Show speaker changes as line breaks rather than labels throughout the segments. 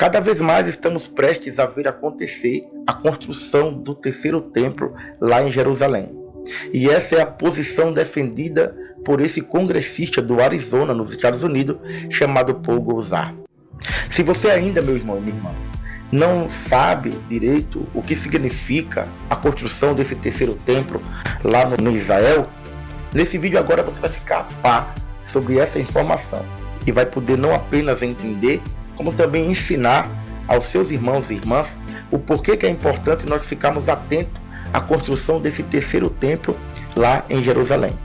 Cada vez mais estamos prestes a ver acontecer a construção do terceiro templo lá em Jerusalém. E essa é a posição defendida por esse congressista do Arizona, nos Estados Unidos, chamado Paul Gosar. Se você ainda, meu irmão e minha irmã, não sabe direito o que significa a construção desse terceiro templo lá no Israel, nesse vídeo agora você vai ficar a par sobre essa informação e vai poder não apenas entender, como também ensinar aos seus irmãos e irmãs o porquê que é importante nós ficarmos atentos à construção desse terceiro templo lá em Jerusalém.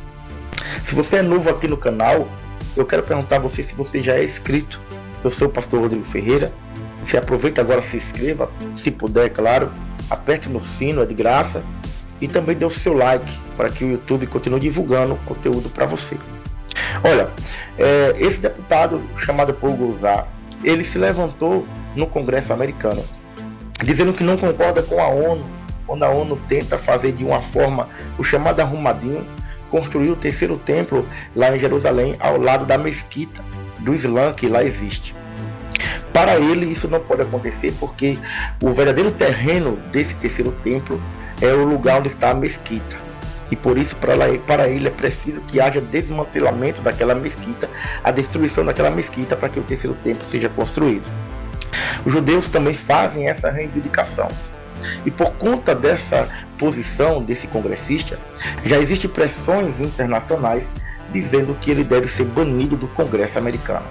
Se você é novo aqui no canal, eu quero perguntar a você se você já é inscrito. Eu sou o pastor Rodrigo Ferreira. Você aproveita agora, se inscreva, se puder, é claro, aperte no sino, é de graça, e também dê o seu like para que o YouTube continue divulgando conteúdo para você. Olha, esse deputado chamado Paul Gosar, ele se levantou no Congresso americano, dizendo que não concorda com a ONU, quando a ONU tenta fazer de uma forma, o chamado arrumadinho, construir o terceiro templo lá em Jerusalém, ao lado da mesquita do Islã que lá existe. Para ele isso não pode acontecer, porque o verdadeiro terreno desse terceiro templo é o lugar onde está a mesquita. E por isso para ele é preciso que haja desmantelamento daquela mesquita, a destruição daquela mesquita, para que o terceiro templo seja construído. Os judeus também fazem essa reivindicação. E por conta dessa posição desse congressista, já existem pressões internacionais dizendo que ele deve ser banido do Congresso americano.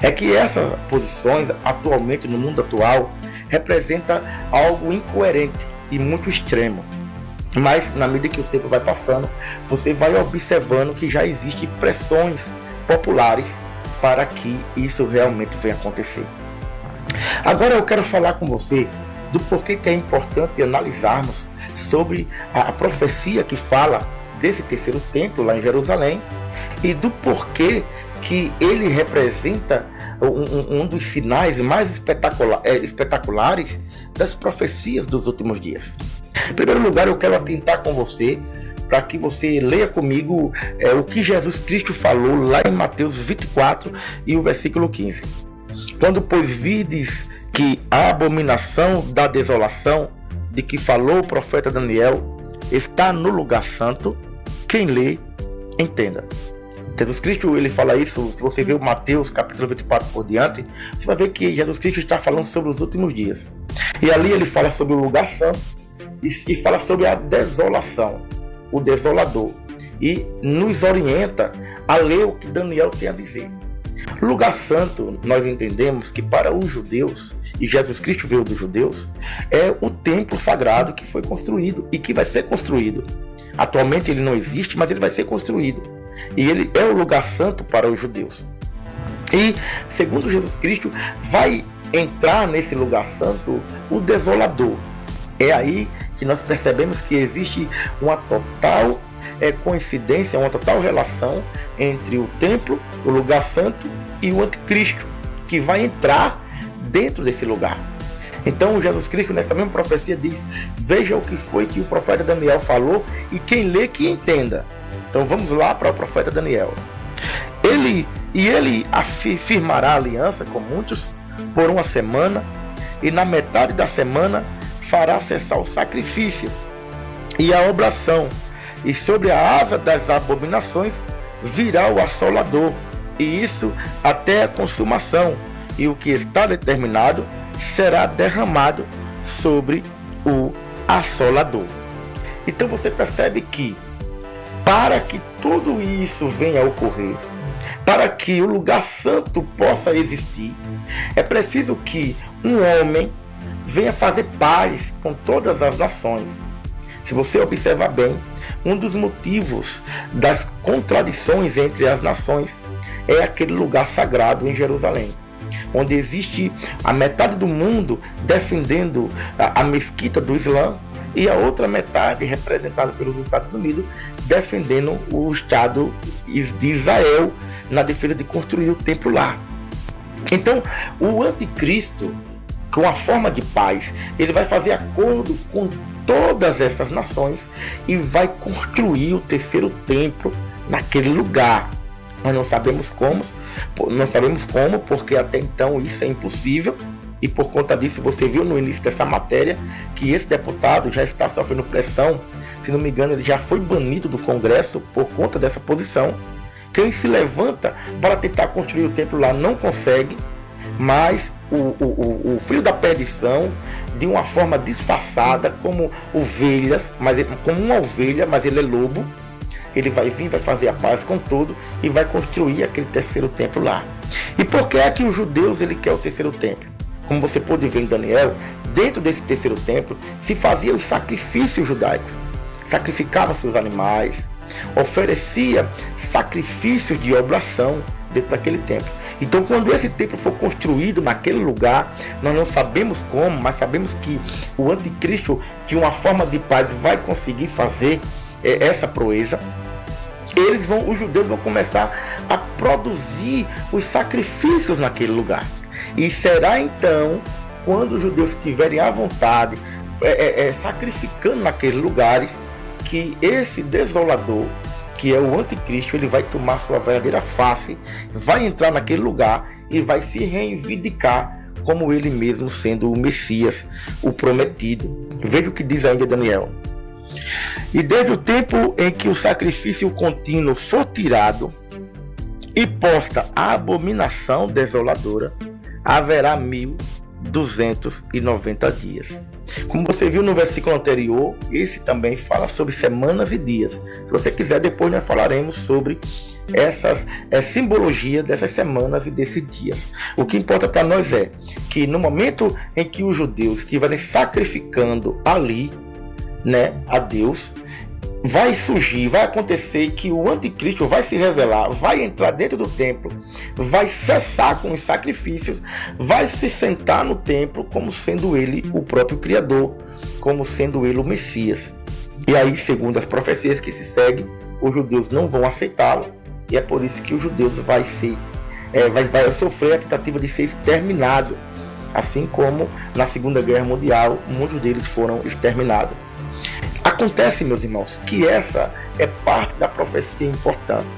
É que essas posições atualmente no mundo atual representa algo incoerente e muito extremo. Mas na medida que o tempo vai passando, você vai observando que já existem pressões populares para que isso realmente venha acontecer. Agora eu quero falar com você do porquê que é importante analisarmos sobre a profecia que fala desse terceiro templo lá em Jerusalém e do porquê que ele representa um dos sinais mais espetaculares das profecias dos últimos dias. Em primeiro lugar, eu quero atentar com você para que você leia comigo o que Jesus Cristo falou lá em Mateus 24 e o versículo 15. Quando, pois, vides que a abominação da desolação de que falou o profeta Daniel está no lugar santo, quem lê, entenda. Jesus Cristo, ele fala isso, se você ver o Mateus capítulo 24 por diante, você vai ver que Jesus Cristo está falando sobre os últimos dias. E ali ele fala sobre o lugar santo e fala sobre a desolação, o desolador. E nos orienta a ler o que Daniel tem a dizer. Lugar santo, nós entendemos que para os judeus, e Jesus Cristo veio dos judeus, é o templo sagrado que foi construído e que vai ser construído. Atualmente ele não existe, mas ele vai ser construído. E ele é o lugar santo para os judeus. E, segundo Jesus Cristo, vai entrar nesse lugar santo o desolador. É aí que nós percebemos que existe uma total coincidência, uma total relação entre o templo, o lugar santo e o anticristo, que vai entrar dentro desse lugar. Então Jesus Cristo nessa mesma profecia diz: veja o que foi que o profeta Daniel falou e quem lê que entenda. Então vamos lá para o profeta Daniel. Ele firmará aliança com muitos por uma semana, e na metade da semana fará cessar o sacrifício e a oblação, e sobre a asa das abominações virá o assolador, e isso até a consumação, e o que está determinado será derramado sobre o assolador. Então você percebe que para que tudo isso venha a ocorrer, para que o lugar santo possa existir, é preciso que um homem venha fazer paz com todas as nações. Se você observar bem, um dos motivos das contradições entre as nações é aquele lugar sagrado em Jerusalém, onde existe a metade do mundo defendendo a mesquita do Islã e a outra metade, representada pelos Estados Unidos, defendendo o Estado de Israel na defesa de construir o templo lá. Então, o anticristo, com a forma de paz, ele vai fazer acordo com todas essas nações e vai construir o terceiro templo naquele lugar. Nós não sabemos como, porque até então isso é impossível E por conta disso, você viu no início dessa matéria que esse deputado já está sofrendo pressão. Se não me engano, ele já foi banido do Congresso por conta dessa posição. Quem se levanta para tentar construir o templo lá não consegue, mas o filho da perdição, de uma forma disfarçada, como uma ovelha, mas ele é lobo, ele vai vir, vai fazer a paz com tudo e vai construir aquele terceiro templo lá. E por que é que os judeus ele quer o terceiro templo? Como você pode ver em Daniel, dentro desse terceiro templo se fazia os sacrifícios judaicos. Sacrificava seus animais, oferecia sacrifícios de oblação dentro daquele templo. Então, quando esse templo for construído naquele lugar, nós não sabemos como, mas sabemos que o anticristo, de uma forma de paz, vai conseguir fazer essa proeza. Os judeus vão começar a produzir os sacrifícios naquele lugar. E será então, quando os judeus estiverem à vontade, sacrificando naqueles lugares, que esse desolador, que é o anticristo, ele vai tomar sua verdadeira face, vai entrar naquele lugar e vai se reivindicar como ele mesmo sendo o Messias, o prometido. Veja o que diz ainda Daniel. E desde o tempo em que o sacrifício contínuo for tirado e posta a abominação desoladora, haverá 1290 dias. Como você viu no versículo anterior, esse também fala sobre semanas e dias. Se você quiser, depois nós falaremos sobre essas simbologias dessas semanas e desses dias. O que importa para nós é que no momento em que os judeus estiverem sacrificando ali, a Deus, vai acontecer que o anticristo vai se revelar, vai entrar dentro do templo, vai cessar com os sacrifícios, vai se sentar no templo como sendo ele o próprio Criador, como sendo ele o Messias. E aí, segundo as profecias que se seguem, os judeus não vão aceitá-lo, e é por isso que os judeus vai sofrer a tentativa de ser exterminado, assim como na Segunda Guerra Mundial muitos deles foram exterminados. Acontece, meus irmãos, que essa é parte da profecia importante.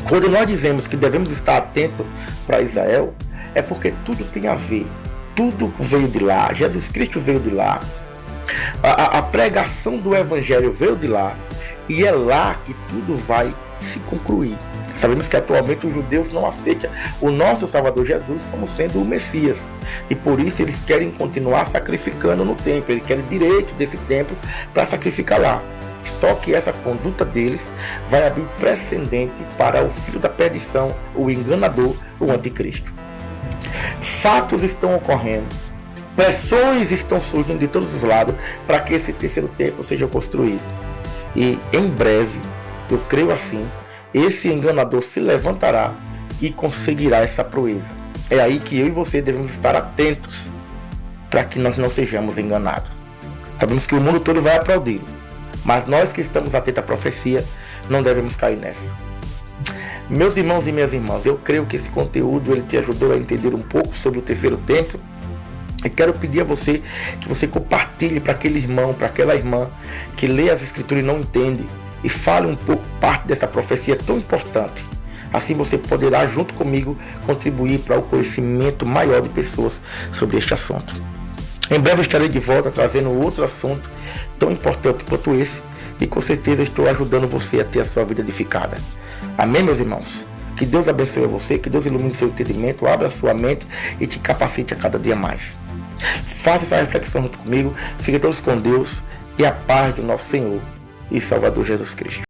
Quando nós dizemos que devemos estar atentos para Israel, é porque tudo tem a ver. Tudo veio de lá. Jesus Cristo veio de lá. A pregação do Evangelho veio de lá. E é lá que tudo vai se concluir. Sabemos que atualmente os judeus não aceitam o nosso Salvador Jesus como sendo o Messias. E por isso eles querem continuar sacrificando no templo. Eles querem direito desse templo para sacrificar lá. Só que essa conduta deles vai abrir precedente para o filho da perdição, o enganador, o anticristo. Fatos estão ocorrendo. Pressões estão surgindo de todos os lados para que esse terceiro templo seja construído. E em breve, eu creio assim, esse enganador se levantará e conseguirá essa proeza. É aí que eu e você devemos estar atentos para que nós não sejamos enganados. Sabemos que o mundo todo vai aplaudi-lo, mas nós que estamos atentos à profecia não devemos cair nessa. Meus irmãos e minhas irmãs, eu creio que esse conteúdo ele te ajudou a entender um pouco sobre o terceiro templo. E quero pedir a você que você compartilhe para aquele irmão, para aquela irmã que lê as escrituras e não entende, e fale um pouco parte dessa profecia tão importante. Assim você poderá, junto comigo, contribuir para o conhecimento maior de pessoas sobre este assunto. Em breve estarei de volta trazendo outro assunto tão importante quanto esse, e com certeza estou ajudando você a ter a sua vida edificada. Amém, meus irmãos? Que Deus abençoe você, que Deus ilumine seu entendimento, abra sua mente e te capacite a cada dia mais. Faça essa reflexão junto comigo, fiquem todos com Deus e a paz do nosso Senhor e Salvador Jesus Cristo.